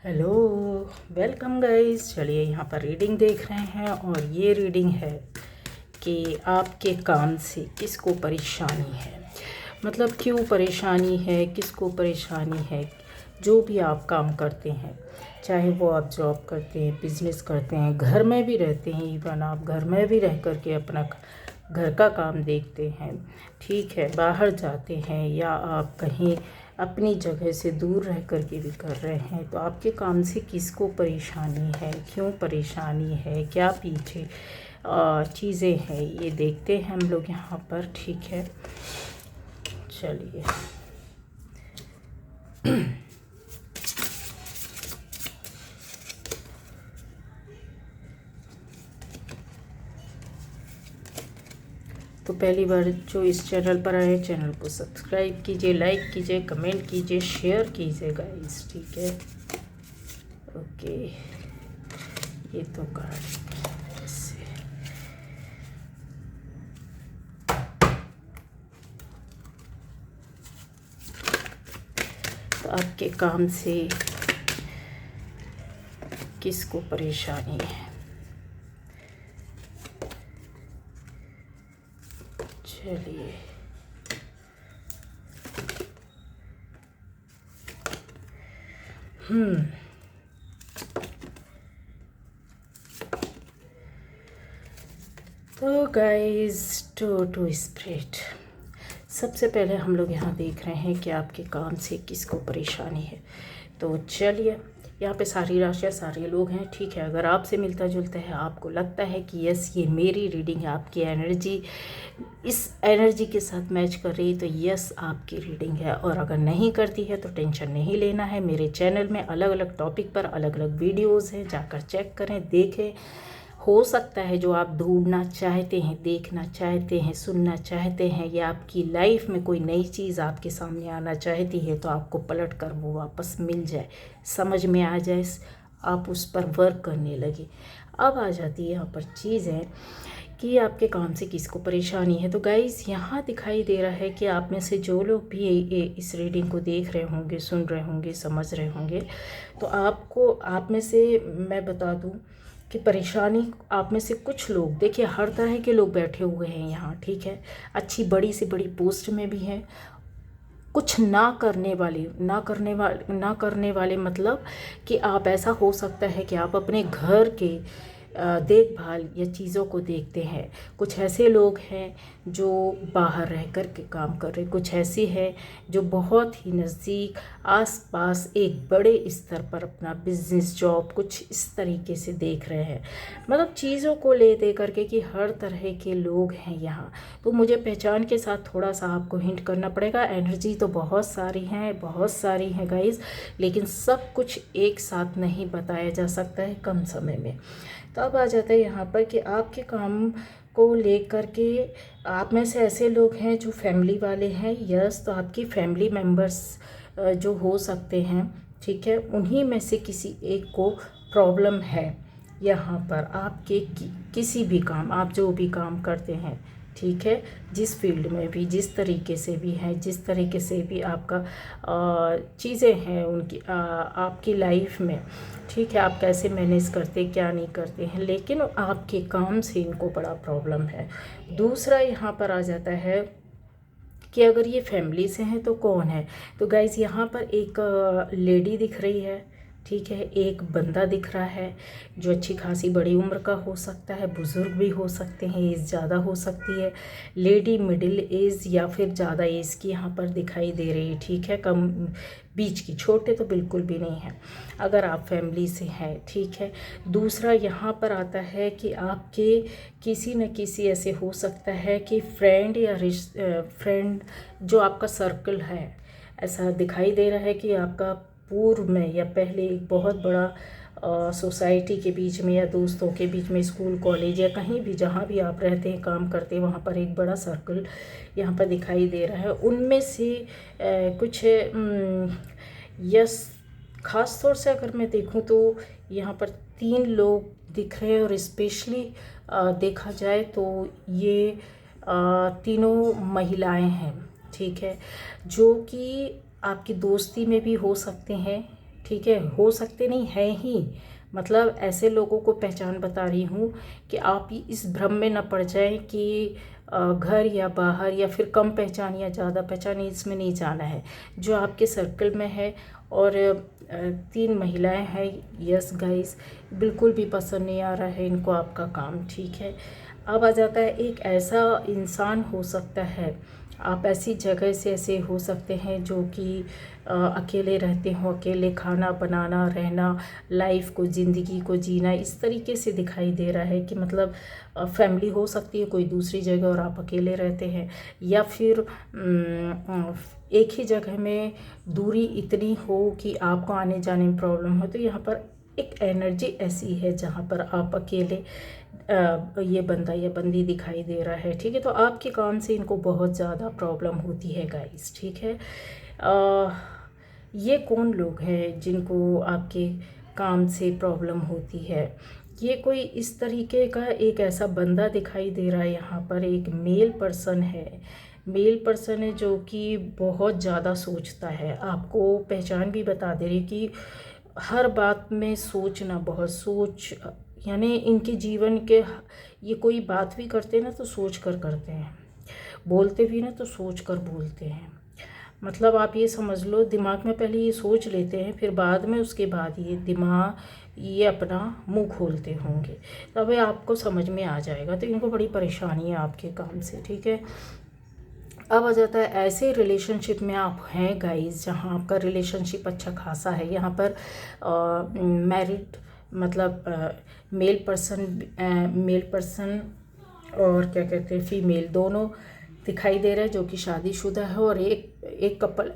Hello, welcome guys. चलिए यहाँ पर रीडिंग देख रहे हैं और ये रीडिंग है कि आपके काम से किसको परेशानी है। मतलब क्यों परेशानी है, किसको परेशानी है। जो भी आप काम करते हैं, चाहे वो आप जॉब करते हैं, बिजनेस करते हैं, घर में भी रहते हैं, इवन आप घर में भी रह कर के अपना घर का काम देखते हैं, ठीक है, बाहर जाते हैं या आप कहीं अपनी जगह से दूर रह कर के भी कर रहे हैं, तो आपके काम से किसको परेशानी है, क्यों परेशानी है, क्या पीछे चीज़ें हैं, ये देखते हैं हम लोग यहाँ पर। ठीक है, चलिए। तो पहली बार जो इस चैनल पर आए, चैनल को सब्सक्राइब कीजिए, लाइक कीजिए, कमेंट कीजिए, शेयर कीजिए गाइस, ठीक है। ओके, ये तो कार्ड इससे तो आपके काम से किसको परेशानी है। चलिए, तो गाइस, टू स्प्रिट, सबसे पहले हम लोग यहाँ देख रहे हैं कि आपके काम से किसको परेशानी है। तो चलिए, यहाँ पे सारी राशियाँ, सारे लोग हैं, ठीक है। अगर आपसे मिलता जुलता है, आपको लगता है कि यस ये मेरी रीडिंग है, आपकी एनर्जी इस एनर्जी के साथ मैच कर रही, तो यस आपकी रीडिंग है। और अगर नहीं करती है तो टेंशन नहीं लेना है। मेरे चैनल में अलग अलग टॉपिक पर अलग अलग वीडियोज़ हैं, जाकर चेक करें, देखें। हो सकता है जो आप ढूंढना चाहते हैं, देखना चाहते हैं, सुनना चाहते हैं, या आपकी लाइफ में कोई नई चीज़ आपके सामने आना चाहती है, तो आपको पलट कर वो वापस मिल जाए, समझ में आ जाए, आप उस पर वर्क करने लगे। अब आ जाती है यहाँ पर चीज़ें कि आपके काम से किसको परेशानी है। तो गाइज़, यहाँ दिखाई दे रहा है कि आप में से जो लोग भी इस रीडिंग को देख रहे होंगे, सुन रहे होंगे, समझ रहे होंगे, तो आप में से मैं बता दूँ कि परेशानी आप में से कुछ लोग, देखिए हर तरह के लोग बैठे हुए हैं यहाँ, ठीक है। अच्छी बड़ी से बड़ी पोस्ट में भी हैं, कुछ ना करने वाले मतलब कि आप, ऐसा हो सकता है कि आप अपने घर के देखभाल या चीज़ों को देखते हैं। कुछ ऐसे लोग हैं जो बाहर रह कर के काम कर रहे, कुछ ऐसे हैं जो बहुत ही नज़दीक आसपास एक बड़े स्तर पर अपना बिजनेस, जॉब कुछ इस तरीके से देख रहे हैं। मतलब चीज़ों को ले दे करके कि हर तरह के लोग हैं यहाँ। तो मुझे पहचान के साथ थोड़ा सा आपको हिंट करना पड़ेगा। एनर्जी तो बहुत सारी हैं गाइस, लेकिन सब कुछ एक साथ नहीं बताया जा सकता है कम समय में। तो अब आ जाता है यहाँ पर कि आपके काम को लेकर के आप में से ऐसे लोग हैं जो फैमिली वाले हैं, यस, तो आपकी फैमिली मेम्बर्स जो हो सकते हैं, ठीक है, उन्हीं में से किसी एक को प्रॉब्लम है यहाँ पर। आपके किसी भी काम, आप जो भी काम करते हैं, ठीक है, जिस फील्ड में भी, जिस तरीके से भी हैं, जिस तरीके से भी आपका चीज़ें हैं उनकी आपकी लाइफ में, ठीक है, आप कैसे मैनेज करते, क्या नहीं करते हैं, लेकिन आपके काम से इनको बड़ा प्रॉब्लम है। दूसरा यहाँ पर आ जाता है कि अगर ये फैमिली से हैं तो कौन है। तो गाइज़, यहाँ पर एक लेडी दिख रही है, ठीक है, एक बंदा दिख रहा है जो अच्छी खासी बड़ी उम्र का हो सकता है, बुज़ुर्ग भी हो सकते हैं, एज ज़्यादा हो सकती है, लेडी मिडिल एज या फिर ज़्यादा एज की यहाँ पर दिखाई दे रही है, ठीक है, कम बीच की, छोटे तो बिल्कुल भी नहीं है अगर आप फैमिली से हैं, ठीक है। दूसरा यहाँ पर आता है कि आपके किसी न किसी ऐसे हो सकता है कि फ्रेंड या फ्रेंड जो आपका सर्कल है, ऐसा दिखाई दे रहा है कि आपका पूर्व में या पहले एक बहुत बड़ा सोसाइटी के बीच में या दोस्तों के बीच में, स्कूल कॉलेज या कहीं भी जहाँ भी आप रहते हैं, काम करते हैं, वहाँ पर एक बड़ा सर्कल यहाँ पर दिखाई दे रहा है। उनमें से कुछ यस, ख़ास तौर से अगर मैं देखूँ तो यहाँ पर 3 लोग दिख रहे हैं, और स्पेशली देखा जाए तो ये तीनों महिलाएं हैं, ठीक है, जो कि आपकी दोस्ती में भी हो सकते हैं, ठीक है, हो सकते नहीं है ही, मतलब ऐसे लोगों को पहचान बता रही हूँ कि आप इस भ्रम में न पड़ जाएं कि घर या बाहर या फिर कम पहचान या ज़्यादा पहचान, इसमें नहीं जाना है। जो आपके सर्कल में है और 3 महिलाएं हैं, यस गाइस, बिल्कुल भी पसंद नहीं आ रहा है इनको आपका काम, ठीक है। अब आ जाता है एक ऐसा इंसान हो सकता है, आप ऐसी जगह से ऐसे हो सकते हैं जो कि अकेले रहते हो, अकेले खाना बनाना, रहना, लाइफ को, ज़िंदगी को जीना, इस तरीके से दिखाई दे रहा है कि मतलब फैमिली हो सकती है कोई दूसरी जगह और आप अकेले रहते हैं, या फिर एक ही जगह में दूरी इतनी हो कि आपको आने जाने में प्रॉब्लम हो। तो यहाँ पर एक एनर्जी ऐसी है जहाँ पर आप अकेले ये बंदा या बंदी दिखाई दे रहा है, ठीक है। तो आपके काम से इनको बहुत ज़्यादा प्रॉब्लम होती है गाइस, ठीक है। ये कौन लोग हैं जिनको आपके काम से प्रॉब्लम होती है? ये कोई इस तरीके का एक ऐसा बंदा दिखाई दे रहा है, यहाँ पर एक मेल पर्सन है, मेल पर्सन है जो कि बहुत ज़्यादा सोचता है। आपको पहचान भी बता दे रही कि हर बात में सोचना, बहुत सोच, यानी इनके जीवन के ये कोई बात भी करते हैं ना तो सोच कर करते हैं, बोलते भी ना तो सोच कर बोलते हैं। मतलब आप ये समझ लो, दिमाग में पहले ये सोच लेते हैं, फिर बाद में उसके बाद ये अपना मुंह खोलते होंगे, तब आपको समझ में आ जाएगा। तो इनको बड़ी परेशानी है आपके काम से, ठीक है। अब आ जाता है ऐसे रिलेशनशिप में आप हैं गाइस जहाँ आपका रिलेशनशिप अच्छा खासा है। यहाँ पर मैरिड मतलब मेल पर्सन और क्या कहते हैं फीमेल, दोनों दिखाई दे रहा है जो कि शादीशुदा है, और एक कपल,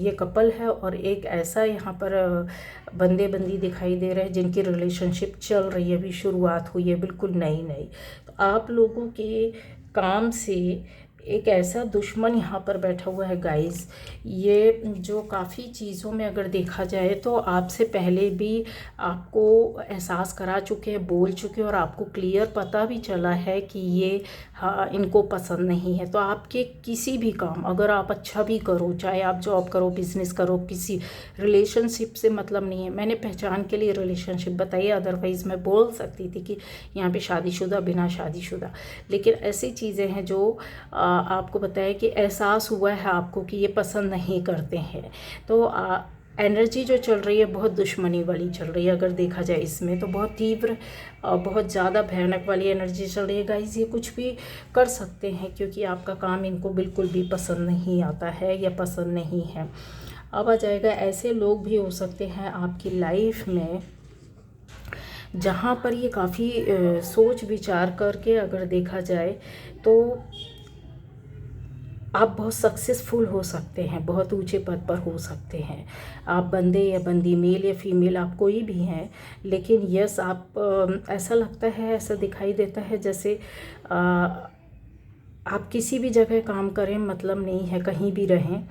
ये कपल है, और एक ऐसा यहाँ पर बंदे बंदी दिखाई दे रहे हैं जिनकी रिलेशनशिप चल रही है, अभी शुरुआत हुई है, बिल्कुल नई नई। तो आप लोगों के काम से एक ऐसा दुश्मन यहाँ पर बैठा हुआ है गाइस, ये जो काफ़ी चीज़ों में अगर देखा जाए तो आपसे पहले भी आपको एहसास करा चुके हैं, बोल चुके हैं, और आपको क्लियर पता भी चला है कि ये हाँ इनको पसंद नहीं है। तो आपके किसी भी काम, अगर आप अच्छा भी करो, चाहे आप जॉब करो, बिजनेस करो, किसी रिलेशनशिप से मतलब नहीं है। मैंने पहचान के लिए रिलेशनशिप बताई, अदरवाइज़ मैं बोल सकती थी कि यहाँ पे शादीशुदा, बिना शादीशुदा, लेकिन ऐसी चीज़ें हैं जो आपको बताया कि एहसास हुआ है आपको कि ये पसंद नहीं करते हैं। तो एनर्जी जो चल रही है बहुत दुश्मनी वाली चल रही है, अगर देखा जाए इसमें तो बहुत तीव्र, बहुत ज़्यादा भयानक वाली एनर्जी चल रही है गाइस। ये कुछ भी कर सकते हैं क्योंकि आपका काम इनको बिल्कुल भी पसंद नहीं आता है या पसंद नहीं है। अब आ जाएगा ऐसे लोग भी हो सकते हैं आपकी लाइफ में जहाँ पर ये काफ़ी सोच विचार करके अगर देखा जाए तो आप बहुत सक्सेसफुल हो सकते हैं, बहुत ऊंचे पद पर हो सकते हैं। आप बंदे या बंदी, मेल या फीमेल, आप कोई भी हैं, लेकिन यस आप ऐसा लगता है, ऐसा दिखाई देता है जैसे आप किसी भी जगह काम करें, मतलब नहीं है, कहीं भी रहें,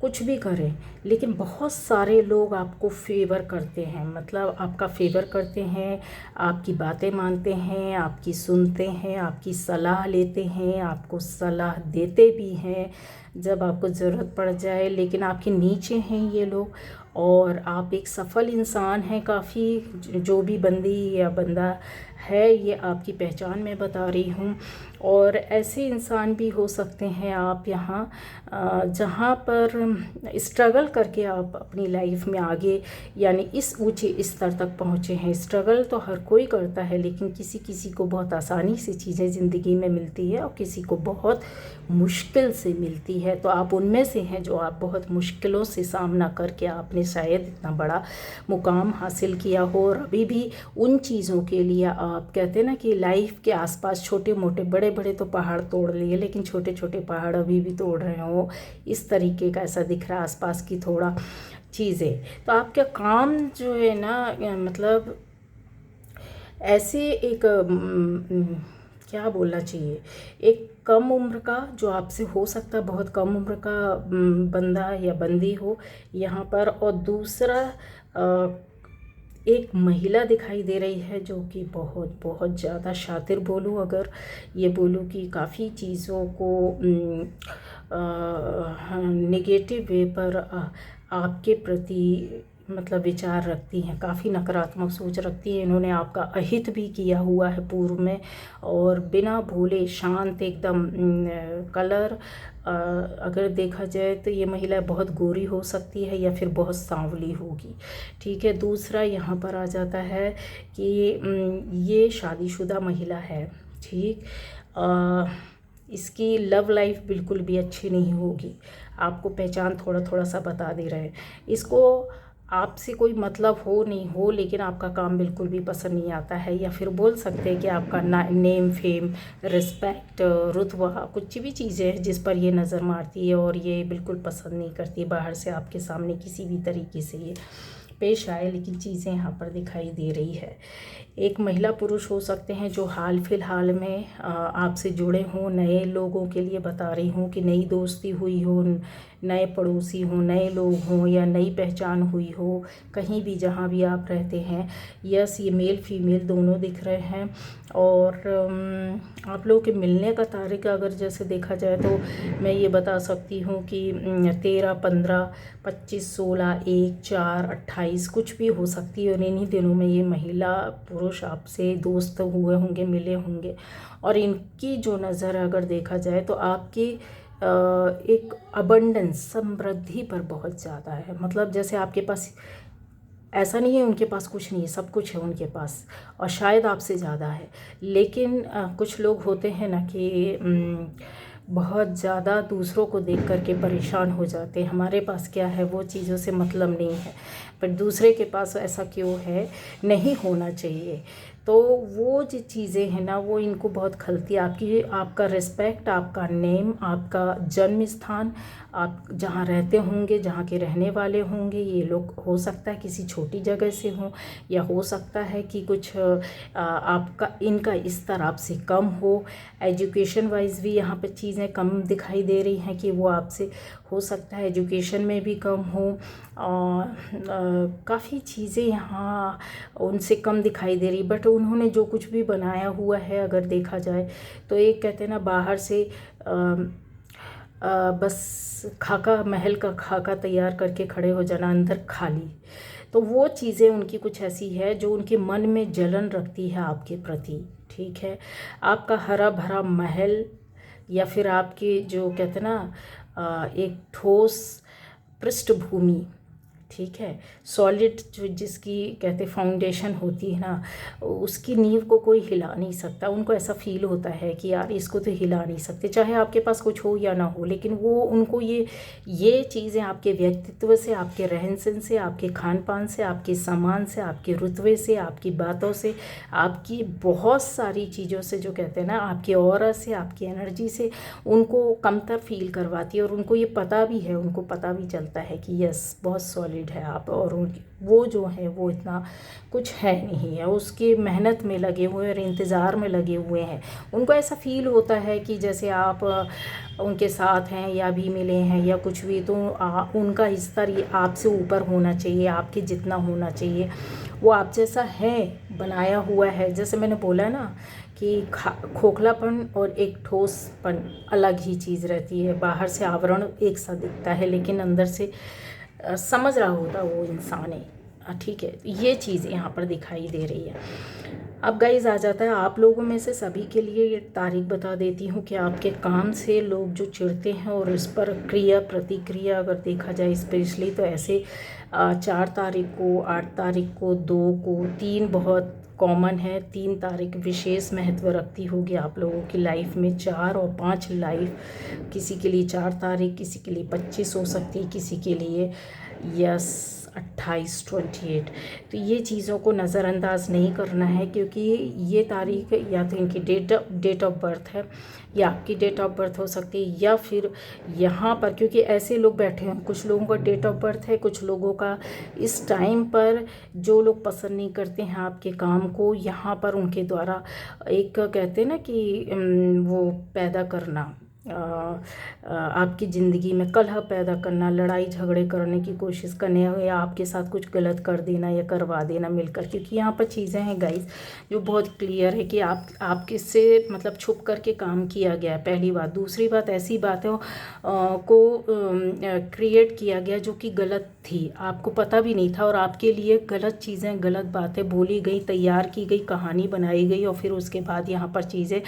कुछ भी करें, लेकिन बहुत सारे लोग आपको फेवर करते हैं, मतलब आपका फेवर करते हैं, आपकी बातें मानते हैं, आपकी सुनते हैं, आपकी सलाह लेते हैं, आपको सलाह देते भी हैं जब आपको ज़रूरत पड़ जाए, लेकिन आपके नीचे हैं ये लोग। और आप एक सफल इंसान हैं काफ़ी, जो भी बंदी या बंदा है ये आपकी पहचान मैं बता रही हूँ। और ऐसे इंसान भी हो सकते हैं आप यहाँ जहाँ पर स्ट्रगल करके आप अपनी लाइफ में आगे यानी इस ऊंचे स्तर तक पहुँचे हैं। स्ट्रगल तो हर कोई करता है, लेकिन किसी किसी को बहुत आसानी से चीज़ें ज़िंदगी में मिलती है और किसी को बहुत मुश्किल से मिलती है। तो आप उनमें से हैं जो आप बहुत मुश्किलों से सामना करके आपने शायद इतना बड़ा मुकाम हासिल किया हो, और अभी भी उन चीज़ों के लिए आप कहते हैं ना कि लाइफ के आसपास छोटे मोटे, बड़े बड़े तो पहाड़ तोड़ लिए, लेकिन छोटे छोटे पहाड़ अभी भी तोड़ रहे हो, इस तरीके का ऐसा दिख रहा है आसपास की थोड़ा चीज़ें। तो आपका काम जो है ना, मतलब ऐसे एक क्या बोलना चाहिए, एक कम उम्र का जो आपसे हो सकता है, बहुत कम उम्र का बंदा या बंदी हो यहाँ पर। और दूसरा एक महिला दिखाई दे रही है जो कि बहुत बहुत ज़्यादा शातिर बोलूँ, अगर ये बोलूँ कि काफ़ी चीज़ों को नेगेटिव वे पर आपके प्रति मतलब विचार रखती हैं, काफ़ी नकारात्मक सोच रखती हैं। इन्होंने आपका अहित भी किया हुआ है पूर्व में, और बिना भूले शांत एकदम कलर अगर देखा जाए तो ये महिला बहुत गोरी हो सकती है या फिर बहुत सांवली होगी। ठीक है, दूसरा यहाँ पर आ जाता है कि ये शादीशुदा महिला है। ठीक, इसकी लव लाइफ बिल्कुल भी अच्छी नहीं होगी। आपको पहचान थोड़ा थोड़ा सा बता दे रहे हैं। इसको आपसे कोई मतलब हो नहीं हो, लेकिन आपका काम बिल्कुल भी पसंद नहीं आता है, या फिर बोल सकते हैं कि आपका नेम फेम रिस्पेक्ट रुतबा कुछ भी चीज़ें हैं जिस पर ये नज़र मारती है, और ये बिल्कुल पसंद नहीं करती बाहर से आपके सामने किसी भी तरीके से ये पेश आए। लेकिन चीज़ें यहाँ पर दिखाई दे रही है। एक महिला पुरुष हो सकते हैं जो हाल फिलहाल में आपसे जुड़े हों। नए लोगों के लिए बता रही हूँ कि नई दोस्ती हुई हो, नए पड़ोसी हों, नए लोग हों, या नई पहचान हुई हो कहीं भी जहाँ भी आप रहते हैं। यस, ये मेल फीमेल दोनों दिख रहे हैं। और आप लोगों के मिलने का तारीख अगर जैसे देखा जाए तो मैं ये बता सकती हूँ कि 13, 15, 25, 16, 1, 4, 28 कुछ भी हो सकती है। और इन्हीं दिनों में ये महिला पुरुष आपसे दोस्त हुए होंगे, मिले होंगे। और इनकी जो नज़र अगर देखा जाए तो आपकी एक अबंडेंस समृद्धि पर बहुत ज़्यादा है। मतलब जैसे आपके पास ऐसा नहीं है उनके पास कुछ नहीं है, सब कुछ है उनके पास, और शायद आपसे ज़्यादा है। लेकिन कुछ लोग होते हैं ना कि बहुत ज़्यादा दूसरों को देख करके परेशान हो जाते हैं। हमारे पास क्या है वो चीज़ों से मतलब नहीं है, पर दूसरे के पास ऐसा क्यों है, नहीं होना चाहिए। तो वो जो चीज़ें हैं ना वो इनको बहुत खलती है। आपका रिस्पेक्ट, आपका नेम, आपका जन्म स्थान, आप जहाँ रहते होंगे, जहाँ के रहने वाले होंगे, ये लोग हो सकता है किसी छोटी जगह से हों, या हो सकता है कि कुछ आपका इनका स्तर आपसे कम हो। एजुकेशन वाइज भी यहाँ पे चीज़ें कम दिखाई दे रही हैं कि वो आपसे हो सकता है एजुकेशन में भी कम हो, और काफ़ी चीज़ें यहाँ उनसे कम दिखाई दे रही। बट उन्होंने जो कुछ भी बनाया हुआ है अगर देखा जाए तो एक कहते हैं ना बाहर से बस खाका, महल का खाका तैयार करके खड़े हो जाना, अंदर खाली। तो वो चीज़ें उनकी कुछ ऐसी है जो उनके मन में जलन रखती है आपके प्रति। ठीक है, आपका हरा भरा महल, या फिर आपके जो कहते हैं ना एक ठोस पृष्ठभूमि, ठीक है, सॉलिड जो जिसकी कहते फाउंडेशन होती है ना, उसकी नींव को कोई हिला नहीं सकता। उनको ऐसा फील होता है कि यार इसको तो हिला नहीं सकते, चाहे आपके पास कुछ हो या ना हो। लेकिन वो उनको ये चीज़ें आपके व्यक्तित्व से, आपके रहन सहन से, आपके खान पान से, आपके सामान से, आपके रुतबे से, आपकी बातों से, आपकी बहुत सारी चीज़ों से, जो कहते हैं ना आपके ऑरा से, आपकी एनर्जी से उनको कमतर फील करवाती है। और उनको ये पता भी है, उनको पता भी चलता है कि यस बहुत सॉलिड है आप, और वो जो है वो इतना कुछ है नहीं है, उसकी मेहनत में लगे हुए और इंतज़ार में लगे हुए हैं। उनको ऐसा फील होता है कि जैसे आप उनके साथ हैं या भी मिले हैं या कुछ भी, तो उनका स्तर ये आपसे ऊपर होना चाहिए, आपके जितना होना चाहिए। वो आप जैसा है, बनाया हुआ है। जैसे मैंने बोला ना कि खोखलापन और एक ठोसपन अलग ही चीज़ रहती है। बाहर से आवरण एक सा दिखता है, लेकिन अंदर से समझ रहा होता वो इंसान है। ठीक है, ये चीज़ यहाँ पर दिखाई दे रही है। अब गाइस आ जाता है आप लोगों में से सभी के लिए ये तारीख बता देती हूँ कि आपके काम से लोग जो चिढ़ते हैं, और इस पर क्रिया प्रतिक्रिया अगर देखा जाए स्पेशली तो ऐसे 4 तारीख को, 8 तारीख को, 2 को, 3 बहुत कॉमन है। 3 तारीख विशेष महत्व रखती होगी आप लोगों की लाइफ में। 4 और 5 लाइफ, किसी के लिए 4 तारीख, किसी के लिए 25 हो सकती है, किसी के लिए यस 28, 28। तो ये चीज़ों को नज़रअंदाज नहीं करना है, क्योंकि ये तारीख या तो इनकी डेट ऑफ बर्थ है, या आपकी डेट ऑफ बर्थ हो सकती है, या फिर यहाँ पर क्योंकि ऐसे लोग बैठे हैं, कुछ लोगों का डेट ऑफ बर्थ है, कुछ लोगों का इस टाइम पर जो लोग पसंद नहीं करते हैं आपके काम को, यहाँ पर उनके द्वारा एक कहते हैं ना कि वो पैदा करना, आपकी ज़िंदगी में कलह पैदा करना, लड़ाई झगड़े करने की कोशिश करने, या आपके साथ कुछ गलत कर देना या करवा देना मिलकर। क्योंकि यहाँ पर चीज़ें हैं गाइस जो बहुत क्लियर है कि आप किससे मतलब छुप करके काम किया गया है, पहली बात। दूसरी बात, ऐसी बातों को क्रिएट किया गया जो कि गलत थी, आपको पता भी नहीं था, और आपके लिए गलत चीज़ें, गलत बातें बोली गई, तैयार की गई, कहानी बनाई गई, और फिर उसके बाद यहाँ पर चीज़ें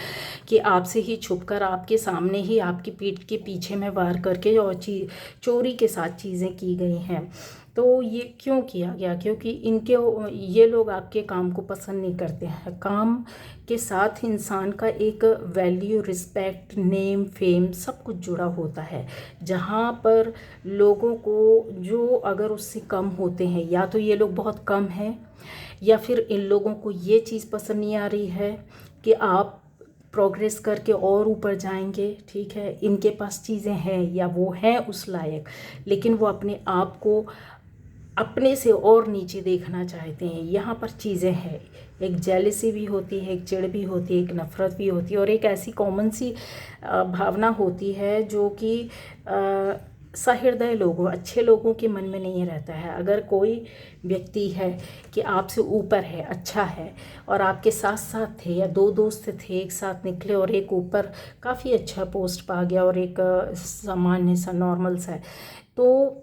कि आपसे ही छुपकर आपके सामने ही आपकी पीठ के पीछे में वार करके और चोरी के साथ चीज़ें की गई हैं। तो ये क्यों किया गया? क्योंकि ये लोग आपके काम को पसंद नहीं करते हैं। काम के साथ इंसान का एक वैल्यू, रिस्पेक्ट, नेम, फेम सब कुछ जुड़ा होता है, जहाँ पर लोगों को जो अगर उससे कम होते हैं, या तो ये लोग बहुत कम हैं, या फिर इन लोगों को ये चीज़ पसंद नहीं आ रही है कि आप प्रोग्रेस करके और ऊपर जाएंगे, ठीक है। इनके पास चीज़ें हैं या वो हैं उस लायक, लेकिन वो अपने आप को अपने से और नीचे देखना चाहते हैं। यहाँ पर चीज़ें हैं, एक जेलसी भी होती है, एक चिढ़ भी होती है, एक नफ़रत भी होती है, और एक ऐसी कॉमन सी भावना होती है जो कि सहृदय लोगों, अच्छे लोगों के मन में नहीं रहता है। अगर कोई व्यक्ति है कि आपसे ऊपर है, अच्छा है, और आपके साथ साथ थे, या दो दोस्त थे एक साथ निकले और एक ऊपर काफ़ी अच्छा पोस्ट पा गया और एक सामान्य सा नॉर्मल सा है, तो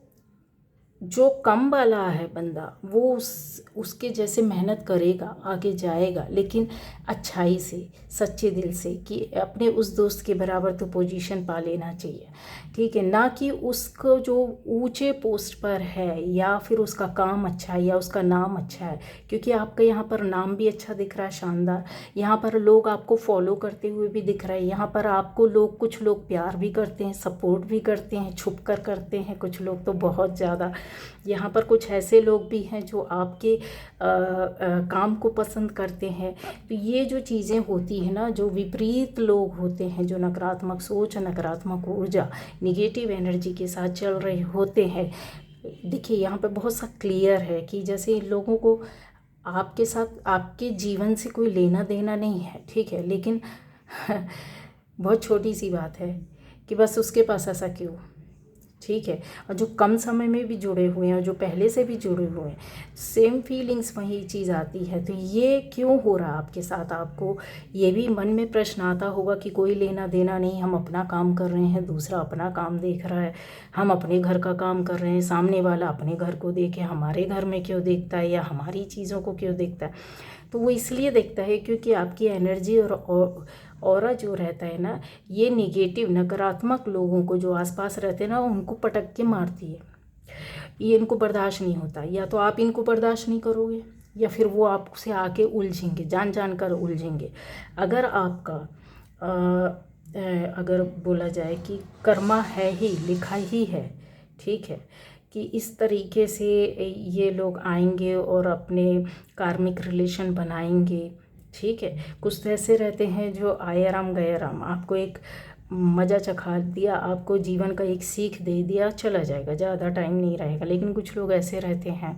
जो कम वाला है बंदा वो उसके जैसे मेहनत करेगा, आगे जाएगा, लेकिन अच्छाई से, सच्चे दिल से, कि अपने उस दोस्त के बराबर तो पोजीशन पा लेना चाहिए, ठीक है। ना कि उसको जो ऊंचे पोस्ट पर है या फिर उसका काम अच्छा है या उसका नाम अच्छा है, क्योंकि आपका यहाँ पर नाम भी अच्छा दिख रहा है, शानदार। यहाँ पर लोग आपको फॉलो करते हुए भी दिख रहे हैं, यहाँ पर आपको कुछ लोग प्यार भी करते हैं, सपोर्ट भी करते हैं, छुप कर करते हैं, कुछ लोग तो बहुत ज़्यादा। यहाँ पर कुछ ऐसे लोग भी हैं जो आपके काम को पसंद करते हैं। तो ये जो चीज़ें होती हैं ना, जो विपरीत लोग होते हैं, जो नकारात्मक सोच, नकारात्मक ऊर्जा, निगेटिव एनर्जी के साथ चल रहे होते हैं, देखिए यहाँ पे बहुत सा क्लियर है कि जैसे इन लोगों को आपके साथ, आपके जीवन से कोई लेना देना नहीं है, ठीक है, लेकिन बहुत छोटी सी बात है कि बस उसके पास ऐसा क्यों, ठीक है। और जो कम समय में भी जुड़े हुए हैं और जो पहले से भी जुड़े हुए हैं, सेम फीलिंग्स वही चीज़ आती है। तो ये क्यों हो रहा आपके साथ, आपको ये भी मन में प्रश्न आता होगा कि कोई लेना देना नहीं, हम अपना काम कर रहे हैं, दूसरा अपना काम देख रहा है, हम अपने घर का काम कर रहे हैं, सामने वाला अपने घर को देखे हमारे घर में क्यों देखता है या हमारी चीज़ों को क्यों देखता है। तो वो इसलिए देखता है क्योंकि आपकी एनर्जी और ऑरा जो रहता है ना, ये नेगेटिव, नकारात्मक लोगों को जो आसपास रहते हैं ना, उनको पटक के मारती है। ये इनको बर्दाश्त नहीं होता, या तो आप इनको बर्दाश्त नहीं करोगे या फिर वो आपसे आके उलझेंगे, जान जान कर उलझेंगे। अगर आपका अगर बोला जाए कि कर्मा है ही, लिखा ही है, ठीक है, कि इस तरीके से ये लोग आएंगे और अपने कार्मिक रिलेशन बनाएंगे, ठीक है। कुछ तो ऐसे रहते हैं जो आए राम गए राम, आपको एक मज़ा चखा दिया, आपको जीवन का एक सीख दे दिया, चला जाएगा, ज़्यादा टाइम नहीं रहेगा। लेकिन कुछ लोग ऐसे रहते हैं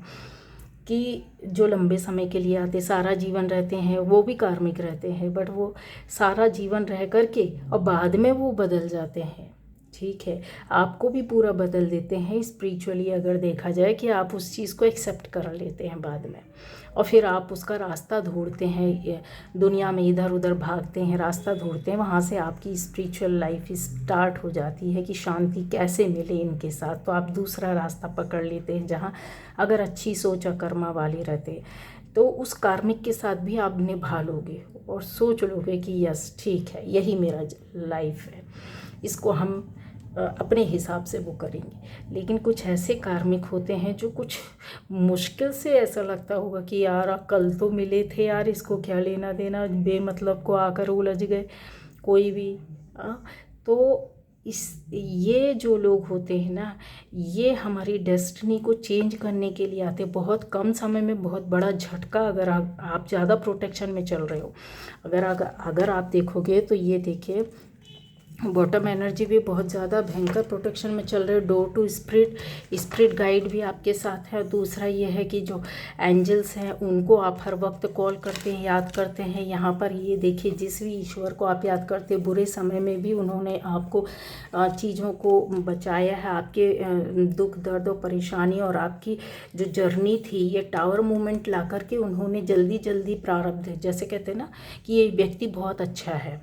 कि जो लंबे समय के लिए आते, सारा जीवन रहते हैं, वो भी कार्मिक रहते हैं, बट वो सारा जीवन रह करके और बाद में वो बदल जाते हैं, ठीक है। आपको भी पूरा बदल देते हैं स्पिरिचुअली, अगर देखा जाए कि आप उस चीज़ को एक्सेप्ट कर लेते हैं बाद में, और फिर आप उसका रास्ता ढूंढते हैं, दुनिया में इधर उधर भागते हैं, रास्ता ढूंढते हैं, वहाँ से आपकी स्पिरिचुअल लाइफ स्टार्ट हो जाती है कि शांति कैसे मिले इनके साथ। तो आप दूसरा रास्ता पकड़ लेते हैं, जहाँ अगर अच्छी सोच कर्मा वाले रहते तो उस कार्मिक के साथ भी आप निभा लोगे और सोच लोगे कि यस ठीक है, यही मेरा लाइफ है, इसको हम अपने हिसाब से वो करेंगे। लेकिन कुछ ऐसे कार्मिक होते हैं जो कुछ मुश्किल से ऐसा लगता होगा कि यार कल तो मिले थे यार, इसको क्या लेना देना, बेमतलब को आकर उलझ गए कोई भी। तो ये जो लोग होते हैं ना, ये हमारी डेस्टिनी को चेंज करने के लिए आते हैं। बहुत कम समय में बहुत बड़ा झटका, अगर आप ज़्यादा प्रोटेक्शन में चल रहे हो, अगर आप देखोगे तो ये देखिए बॉटम एनर्जी भी बहुत ज़्यादा भयंकर प्रोटेक्शन में चल रहे, डोर टू स्पिरिट गाइड भी आपके साथ है। दूसरा ये है कि जो एंजल्स हैं उनको आप हर वक्त कॉल करते हैं, याद करते हैं। यहाँ पर ये देखिए, जिस भी ईश्वर को आप याद करते हैं, बुरे समय में भी उन्होंने आपको चीज़ों को बचाया है, आपके दुख दर्द और परेशानी और आपकी जो जर्नी थी, ये टावर मूवमेंट ला करके उन्होंने जल्दी जल्दी प्रारब्ध, जैसे कहते हैं ना कि ये व्यक्ति बहुत अच्छा है,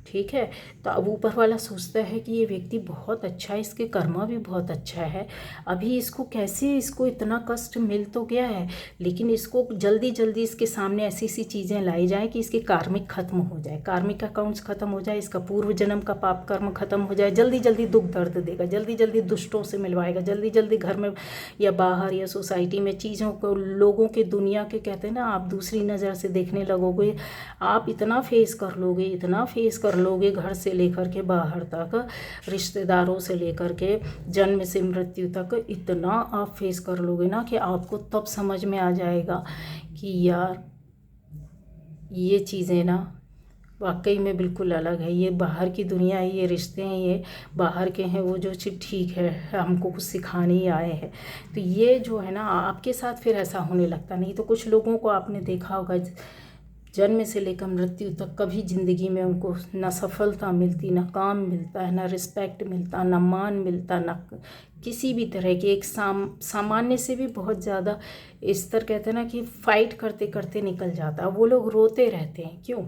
ठीक है। तो अब ऊपर वाला सोचता है कि ये व्यक्ति बहुत अच्छा है, इसके कर्मा भी बहुत अच्छा है, अभी इसको कैसे, इसको इतना कष्ट मिल तो गया है, लेकिन इसको जल्दी जल्दी इसके सामने ऐसी सी चीज़ें लाई जाए कि इसके कार्मिक खत्म हो जाए, कार्मिक अकाउंट्स खत्म हो जाए, इसका पूर्व जन्म का पाप कर्म खत्म हो जाए, जल्दी जल्दी दुख दर्द देगा, जल्दी जल्दी दुष्टों से मिलवाएगा, जल्दी जल्दी घर में या बाहर या सोसाइटी में चीज़ों को, लोगों के, दुनिया के, कहते हैं ना, आप दूसरी नज़र से देखने लगोगे। आप इतना फेस कर लोगे, इतना फेस कर लोगे, घर से लेकर के बाहर तक, रिश्तेदारों से लेकर के जन्म से मृत्यु तक, इतना आप फेस कर लोगे ना कि आपको तब समझ में आ जाएगा कि यार ये चीज़ें ना वाकई में बिल्कुल अलग है। ये बाहर की दुनिया है, ये रिश्ते हैं, ये बाहर के हैं, वो जो चीज़ ठीक है, हमको कुछ सिखाने ही आए हैं। तो ये जो है ना आपके साथ फिर ऐसा होने लगता। नहीं तो कुछ लोगों को आपने देखा होगा, जन्म से लेकर मृत्यु तक कभी ज़िंदगी में उनको ना सफलता मिलती, ना काम मिलता है, ना रिस्पेक्ट मिलता, ना मान मिलता, ना किसी भी तरह के एक सामान्य से भी बहुत ज़्यादा स्तर, कहते हैं ना कि फाइट करते करते निकल जाता है। वो लोग रोते रहते हैं, क्यों?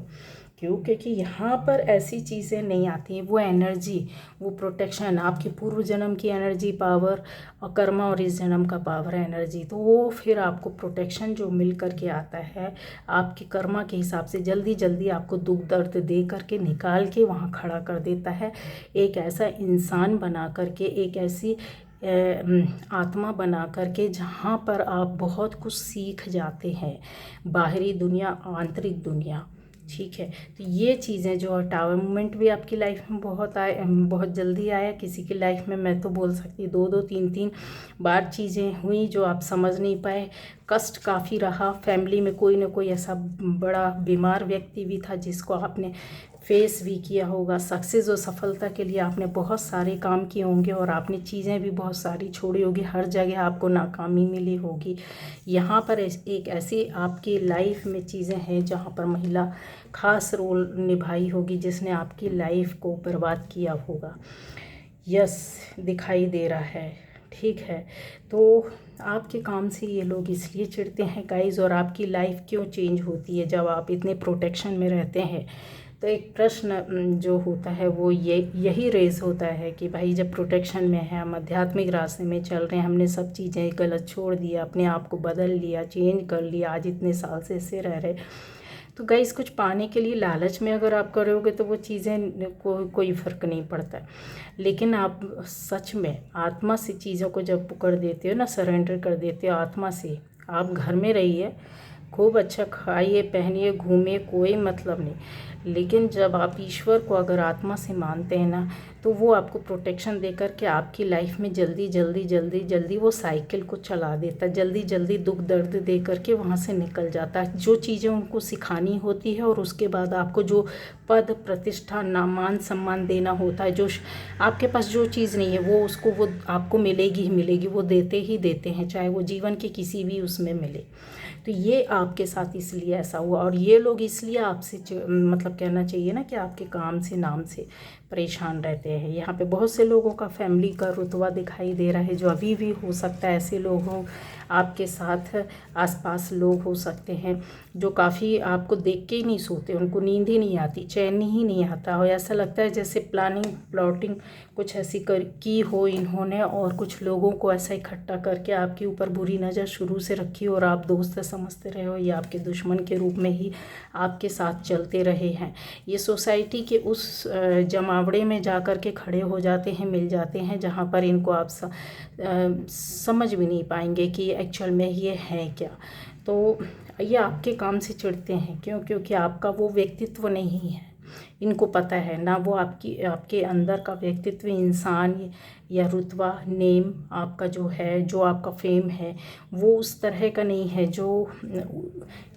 क्योंकि यहाँ पर ऐसी चीज़ें नहीं आती हैं। वो एनर्जी, वो प्रोटेक्शन, आपके पूर्व जन्म की एनर्जी, पावर और कर्मा, और इस जन्म का पावर एनर्जी, तो वो फिर आपको प्रोटेक्शन जो मिल करके आता है आपके कर्मा के हिसाब से, जल्दी जल्दी आपको दुख दर्द दे करके निकाल के वहाँ खड़ा कर देता है, एक ऐसा इंसान बना करके, एक ऐसी आत्मा बना करके जहाँ पर आप बहुत कुछ सीख जाते हैं, बाहरी दुनिया, आंतरिक दुनिया, ठीक है। तो ये चीज़ें जो टावर मूवमेंट भी आपकी लाइफ में बहुत जल्दी आया। किसी की लाइफ में मैं तो बोल सकती 2-2 3-3 बार चीज़ें हुई जो आप समझ नहीं पाए, कष्ट काफ़ी रहा। फैमिली में कोई ना कोई ऐसा बड़ा बीमार व्यक्ति भी था जिसको आपने फेस भी किया होगा। सक्सेस और सफलता के लिए आपने बहुत सारे काम किए होंगे और आपने चीज़ें भी बहुत सारी छोड़ी होगी, हर जगह आपको नाकामी मिली होगी। यहाँ पर एक ऐसी आपकी लाइफ में चीज़ें हैं जहाँ पर महिला खास रोल निभाई होगी, जिसने आपकी लाइफ को बर्बाद किया होगा। यस, दिखाई दे रहा है, ठीक है। तो आपके काम से ये लोग इसलिए चिढ़ते हैं गाइस, और आपकी लाइफ क्यों चेंज होती है जब आप इतने प्रोटेक्शन में रहते हैं। तो एक प्रश्न जो होता है वो यही रेज होता है कि भाई जब प्रोटेक्शन में है, हम आध्यात्मिक रास्ते में चल रहे हैं, हमने सब चीज़ें गलत छोड़ दिया, अपने आप को बदल लिया, चेंज कर लिया, आज इतने साल से इससे रह रहे, तो गाइस कुछ पाने के लिए लालच में अगर आप करोगे तो वो चीज़ें कोई फ़र्क नहीं पड़ता है। लेकिन आप सच में आत्मा से चीज़ों को जब पकड़ देते हो ना, सरेंडर कर देते हो आत्मा से, आप घर में रहिए, खूब अच्छा खाइए, पहनिए, घूमिए, कोई मतलब नहीं। लेकिन जब आप ईश्वर को अगर आत्मा से मानते हैं ना, तो वो आपको प्रोटेक्शन दे कर के आपकी लाइफ में जल्दी जल्दी जल्दी जल्दी वो साइकिल को चला देता है, जल्दी जल्दी दुख दर्द दे करके वहाँ से निकल जाता है। जो चीज़ें उनको सिखानी होती है और उसके बाद आपको जो पद प्रतिष्ठा मान सम्मान देना होता है, जो आपके पास जो चीज़ नहीं है वो आपको मिलेगी ही मिलेगी, वो देते ही देते हैं, चाहे वो जीवन के किसी भी उसमें मिले। तो ये आपके साथ इसलिए ऐसा हुआ, और ये लोग इसलिए आपसे मतलब कहना चाहिए ना कि आपके काम से, नाम से परेशान रहते हैं। यहाँ पे बहुत से लोगों का फैमिली का रुतबा दिखाई दे रहा है, जो अभी भी हो सकता है ऐसे लोग हों आपके साथ, आसपास लोग हो सकते हैं जो काफ़ी आपको देख के ही नहीं सोते, उनको नींद ही नहीं आती, चैन ही नहीं आता, और ऐसा लगता है जैसे प्लॉटिंग कुछ ऐसी की हो इन्होंने, और कुछ लोगों को ऐसा इकट्ठा करके आपके ऊपर बुरी नज़र शुरू से रखी हो, और आप दोस्त समझते रहे हो, या आपके दुश्मन के रूप में ही आपके साथ चलते रहे हैं। ये सोसाइटी के उस जमावड़े में जा कर के खड़े हो जाते हैं, मिल जाते हैं, जहाँ पर इनको आप समझ भी नहीं पाएंगे कि एक्चुअल में ये है क्या। तो ये आपके काम से चिढ़ते हैं, क्यों? क्योंकि आपका वो व्यक्तित्व नहीं है, इनको पता है ना, वो आपके अंदर का व्यक्तित्व, इंसान या रुतबा, नेम आपका जो है, जो आपका फेम है, वो उस तरह का नहीं है जो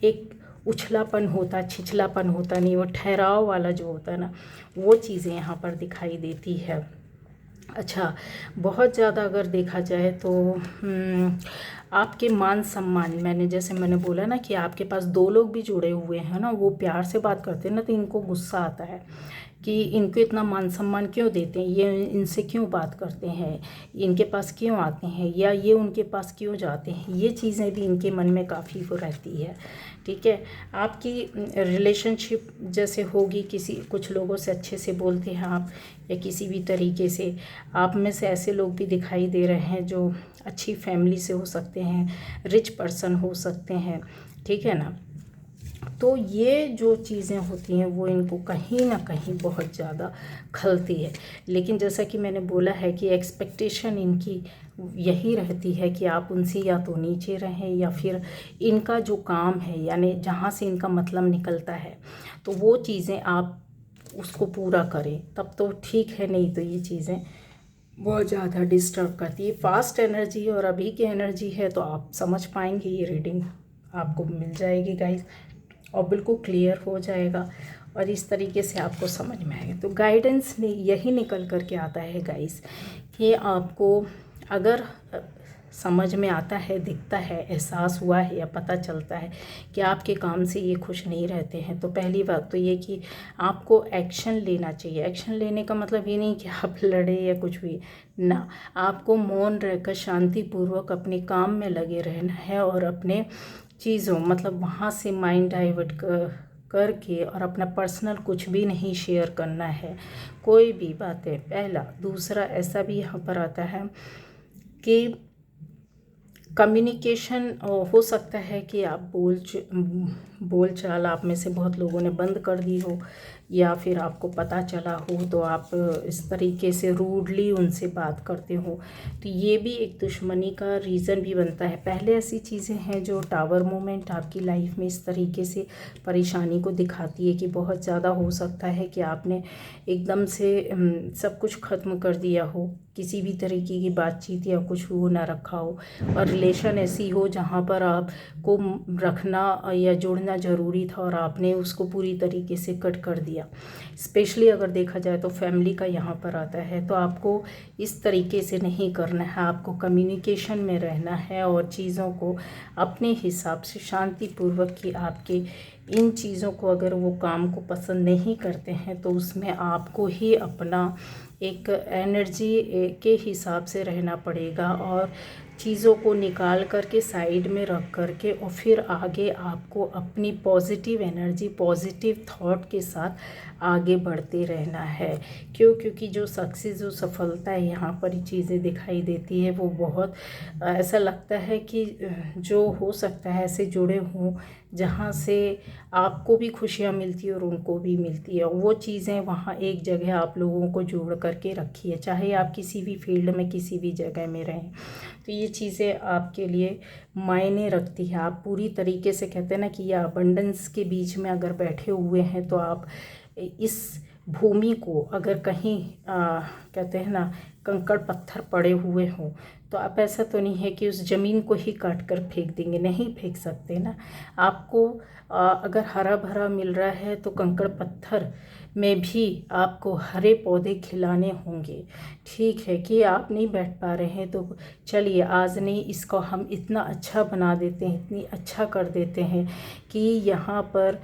एक उछलापन होता, छिछलापन होता नहीं, वो ठहराव वाला जो होता है ना, वो चीज़ें यहाँ पर दिखाई देती है। अच्छा, बहुत ज़्यादा अगर देखा जाए तो आपके मान सम्मान, मैंने बोला ना कि आपके पास दो लोग भी जुड़े हुए हैं ना, वो प्यार से बात करते हैं ना, तो इनको गुस्सा आता है कि इनको इतना मान सम्मान क्यों देते हैं, ये इनसे क्यों बात करते हैं, इनके पास क्यों आते हैं, या ये उनके पास क्यों जाते हैं। ये चीज़ें भी इनके मन में काफ़ी वो रहती है। ठीक है, आपकी रिलेशनशिप जैसे होगी, कुछ लोगों से अच्छे से बोलते हैं आप, या किसी भी तरीके से आप में से ऐसे लोग भी दिखाई दे रहे हैं जो अच्छी फैमिली से हो सकते हैं, रिच पर्सन हो सकते हैं। ठीक है ना, तो ये जो चीज़ें होती हैं वो इनको कहीं ना कहीं बहुत ज़्यादा खलती है। लेकिन जैसा कि मैंने बोला है कि एक्सपेक्टेशन इनकी यही रहती है कि आप उनसे या तो नीचे रहें, या फिर इनका जो काम है, यानी जहाँ से इनका मतलब निकलता है, तो वो चीज़ें आप उसको पूरा करें, तब तो ठीक है, नहीं तो ये चीज़ें बहुत ज़्यादा डिस्टर्ब करती है। फास्ट एनर्जी और अभी की एनर्जी है, तो आप समझ पाएंगे, ये रीडिंग आपको मिल जाएगी गाइस, और बिल्कुल क्लियर हो जाएगा, और इस तरीके से आपको समझ में आएगा। तो गाइडेंस में यही निकल कर के आता है गाइस, कि आपको अगर समझ में आता है, दिखता है, एहसास हुआ है, या पता चलता है कि आपके काम से ये खुश नहीं रहते हैं, तो पहली बात तो ये कि आपको एक्शन लेना चाहिए। एक्शन लेने का मतलब ये नहीं कि आप लड़े या कुछ भी ना, आपको मौन रहकर शांतिपूर्वक अपने काम में लगे रहना है, और अपने चीज़ों मतलब वहाँ से माइंड डाइवर्ट करके, और अपना पर्सनल कुछ भी नहीं शेयर करना है, कोई भी बातें। पहला, दूसरा ऐसा भी यहाँ पर आता है कि कम्युनिकेशन हो सकता है कि आप बोल चाल आप में से बहुत लोगों ने बंद कर दी हो, या फिर आपको पता चला हो तो आप इस तरीके से रूडली उनसे बात करते हो, तो ये भी एक दुश्मनी का रीज़न भी बनता है। पहले ऐसी चीज़ें हैं जो टावर मोमेंट आपकी लाइफ में इस तरीके से परेशानी को दिखाती है कि बहुत ज़्यादा हो सकता है कि आपने एकदम से सब कुछ ख़त्म कर दिया हो, किसी भी तरीके की बातचीत या कुछ वो ना रखा हो, और रिलेशन ऐसी हो जहाँ पर आपको रखना या जोड़ना ज़रूरी था, और आपने उसको पूरी तरीके से कट कर दिया। स्पेशली अगर देखा जाए तो फैमिली का यहाँ पर आता है, तो आपको इस तरीके से नहीं करना है, आपको कम्युनिकेशन में रहना है, और चीज़ों को अपने हिसाब से शांतिपूर्वक, कि आपके इन चीज़ों को अगर वो काम को पसंद नहीं करते हैं, तो उसमें आपको ही अपना एक एनर्जी के हिसाब से रहना पड़ेगा, और चीज़ों को निकाल करके साइड में रख करके, और फिर आगे आपको अपनी पॉजिटिव एनर्जी, पॉजिटिव थॉट के साथ आगे बढ़ते रहना है। क्योंकि जो सक्सेस, जो सफलता है यहाँ पर चीज़ें दिखाई देती है, वो बहुत ऐसा लगता है कि जो हो सकता है ऐसे जुड़े हों जहाँ से आपको भी खुशियाँ मिलती है और उनको भी मिलती है, वो चीज़ें वहाँ एक जगह आप लोगों को जोड़ करके रखी है, चाहे आप किसी भी फील्ड में किसी भी जगह में रहें, तो ये चीज़ें आपके लिए मायने रखती है। आप पूरी तरीके से, कहते हैं ना कि ये अबंडेंस के बीच में अगर बैठे हुए हैं, तो आप इस भूमि को अगर कहीं कहते हैं ना कंकड़ पत्थर पड़े हुए हों, तो आप ऐसा तो नहीं है कि उस ज़मीन को ही काट कर फेंक देंगे, नहीं फेंक सकते ना। आपको अगर हरा भरा मिल रहा है, तो कंकड़ पत्थर में भी आपको हरे पौधे खिलाने होंगे। ठीक है कि आप नहीं बैठ पा रहे हैं, तो चलिए आज नहीं, इसको हम इतना अच्छा बना देते हैं, इतनी अच्छा कर देते हैं कि यहाँ पर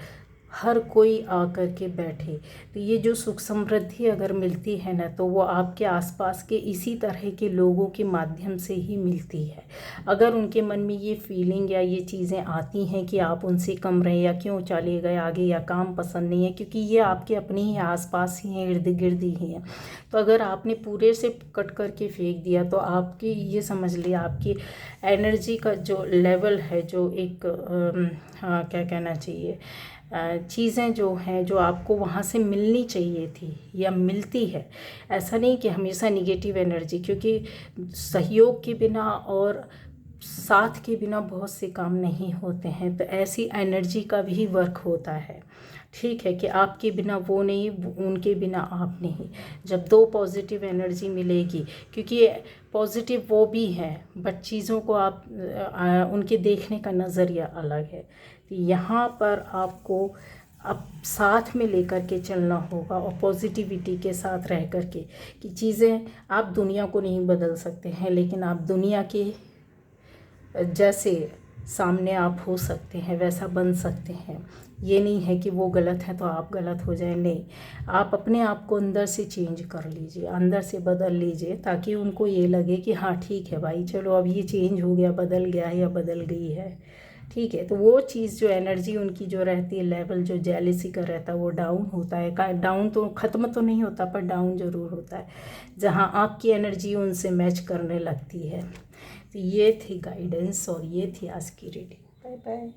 हर कोई आकर के बैठे। तो ये जो सुख समृद्धि अगर मिलती है ना, तो वो आपके आसपास के इसी तरह के लोगों के माध्यम से ही मिलती है। अगर उनके मन में ये फीलिंग या ये चीज़ें आती हैं कि आप उनसे कम रहे, या क्यों चले गए आगे, या काम पसंद नहीं है, क्योंकि ये आपके अपने ही आसपास ही हैं, इर्द गिर्द ही हैं, तो अगर आपने पूरे से कट करके फेंक दिया, तो आपकी ये समझ लिया, आपकी एनर्जी का जो लेवल है, जो एक क्या कहना चाहिए, चीज़ें जो हैं, जो आपको वहाँ से मिलनी चाहिए थी या मिलती है, ऐसा नहीं कि हमेशा निगेटिव एनर्जी, क्योंकि सहयोग के बिना और साथ के बिना बहुत से काम नहीं होते हैं। तो ऐसी एनर्जी का भी वर्क होता है, ठीक है, कि आपके बिना वो नहीं, उनके बिना आप नहीं। जब दो पॉजिटिव एनर्जी मिलेगी, क्योंकि पॉजिटिव वो भी है बट चीज़ों को आप उनके देखने का नज़रिया अलग है। तो यहाँ पर आपको अब साथ में लेकर के चलना होगा और पॉजिटिविटी के साथ रह कर के, कि चीज़ें, आप दुनिया को नहीं बदल सकते हैं लेकिन आप दुनिया के जैसे सामने आप हो सकते हैं, वैसा बन सकते हैं। ये नहीं है कि वो गलत है तो आप गलत हो जाए, नहीं, आप अपने आप को अंदर से चेंज कर लीजिए, अंदर से बदल लीजिए, ताकि उनको ये लगे कि हाँ ठीक है भाई, चलो अब ये चेंज हो गया, बदल गया है या बदल गई है, ठीक है। तो वो चीज़ जो एनर्जी उनकी जो रहती है, लेवल जो जेलिसी का रहता है, वो डाउन होता है। डाउन तो ख़त्म तो नहीं होता पर डाउन ज़रूर होता है, जहाँ आपकी एनर्जी उनसे मैच करने लगती है। तो ये थी गाइडेंस और ये थी आज की रीडिंग। Bye bye.